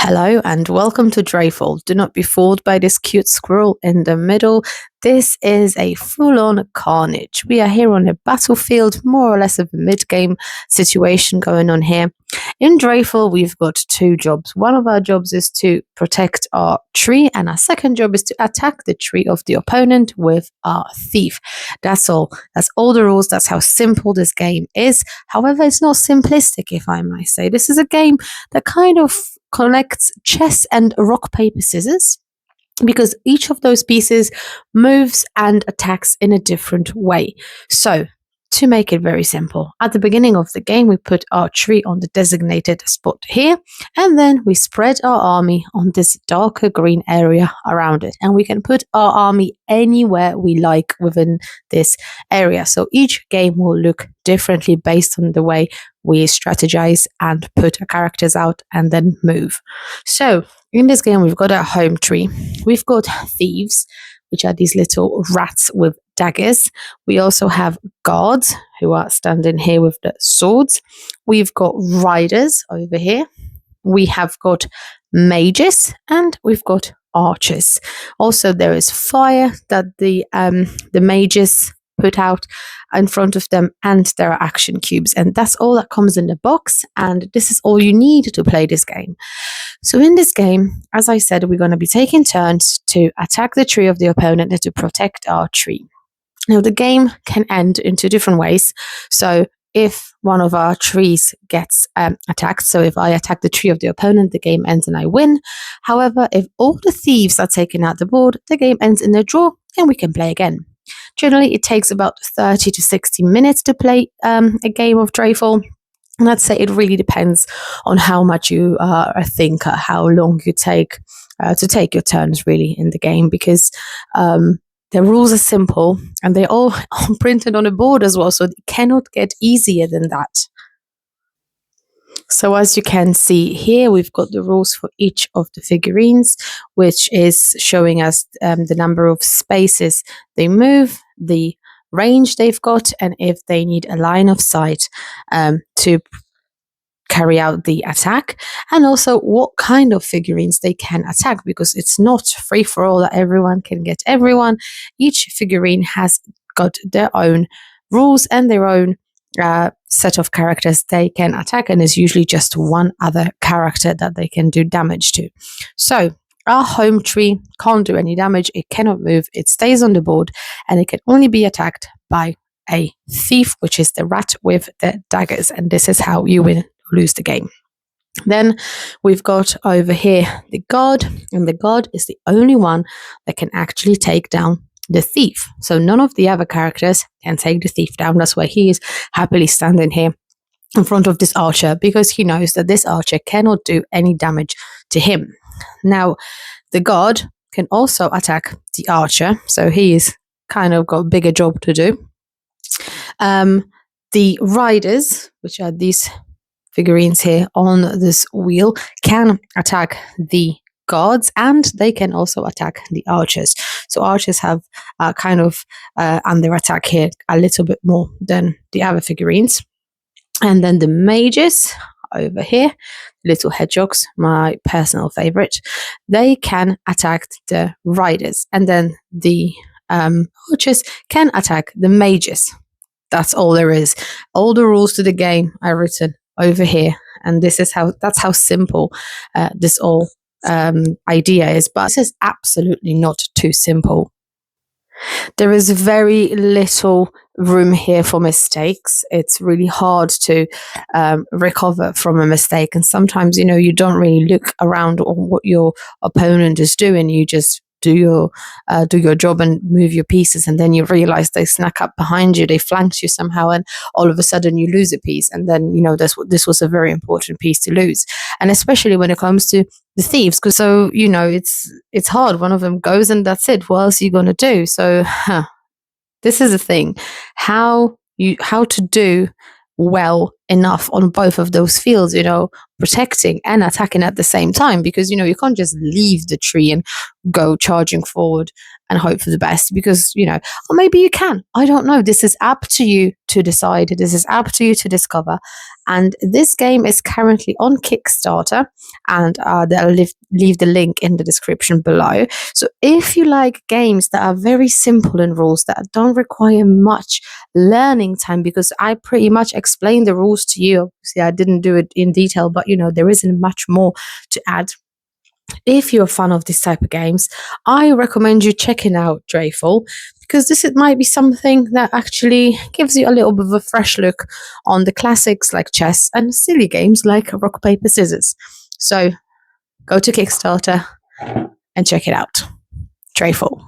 Hello and welcome to Dreyfall. Do not be fooled by this cute squirrel in the middle. This is a full-on carnage. We are here on a battlefield, more or less of a mid-game situation going on here. In Dreyfall, we've got two jobs. One of our jobs is to protect our tree, and our second job is to attack the tree of the opponent with our thief. That's all. That's all the rules. That's how simple this game is. However, it's not simplistic, if I might say. This is a game that kind of connects chess and rock, paper, scissors, because each of those pieces moves and attacks in a different way. So, to make it very simple, at the beginning of the game, we put our tree on the designated spot here, and then we spread our army on this darker green area around it. And we can put our army anywhere we like within this area. So each game will look differently based on the way we strategize and put our characters out and then move. So in this game, we've got our home tree. We've got thieves, which are these little rats with daggers. We also have guards who are standing here with the swords. We've got riders over here. We have got mages and we've got archers. Also, there is fire that the mages put out in front of them, and there are action cubes, and that's all that comes in the box, and this is all you need to play this game. So in this game, as I said, we're going to be taking turns to attack the tree of the opponent and to protect our tree. Now the game can end in two different ways. So if one of our trees gets attacked, so if I attack the tree of the opponent, the game ends and I win. However, if all the thieves are taken out the board, the game ends in a draw and we can play again. Generally, it takes about 30 to 60 minutes to play a game of Dreyfall. And I'd say it really depends on how much you are a thinker, how long you take to take your turns really in the game, because the rules are simple and they're all printed on a board as well, so it cannot get easier than that. So as you can see here, we've got the rules for each of the figurines, which is showing us the number of spaces they move, the range they've got, and if they need a line of sight to carry out the attack, and also what kind of figurines they can attack, because it's not free for all that everyone can get everyone. Each figurine has got their own rules and their own set of characters they can attack, and there's usually just one other character that they can do damage to. So our home tree can't do any damage, it cannot move, it stays on the board, and it can only be attacked by a thief, which is the rat with the daggers, and this is how you will lose the game. Then we've got over here the guard, and the guard is the only one that can actually take down the thief. So none of the other characters can take the thief down. That's why he is happily standing here in front of this archer, because he knows that this archer cannot do any damage to him. Now, the guard can also attack the archer, so he is kind of got a bigger job to do. The riders, which are these figurines here on this wheel, can attack the guards, and they can also attack the archers. So archers have kind of under attack here a little bit more than the other figurines. And then the mages over here, little hedgehogs, my personal favorite, they can attack the riders, and then the archers can attack the mages. That's all there is. All the rules to the game are written over here, and that's how simple this all idea is, but this is absolutely not too simple. There is very little room here for mistakes. It's really hard to recover from a mistake, and sometimes you don't really look around on what your opponent is doing. You just do your job and move your pieces, and then you realize they snuck up behind you, they flanked you somehow, and all of a sudden you lose a piece, and then this was a very important piece to lose. And especially when it comes to the thieves, because it's hard. One of them goes and that's it. What else are you going to do? So this is the thing, how to do well enough on both of those fields, protecting and attacking at the same time, because you can't just leave the tree and go charging forward and hope for the best, because or maybe you can, I don't know, this is up to you to decide, this is up to you to discover. And this game is currently on Kickstarter, and they'll leave the link in the description below. So if you like games that are very simple in rules, that don't require much learning time, because I pretty much explained the rules to you, obviously I didn't do it in detail, but there isn't much more to add. If you're a fan of this type of games, I recommend you checking out Dreyfall, because might be something that actually gives you a little bit of a fresh look on the classics like chess and silly games like rock, paper, scissors. So go to Kickstarter and check it out. Dreyfall.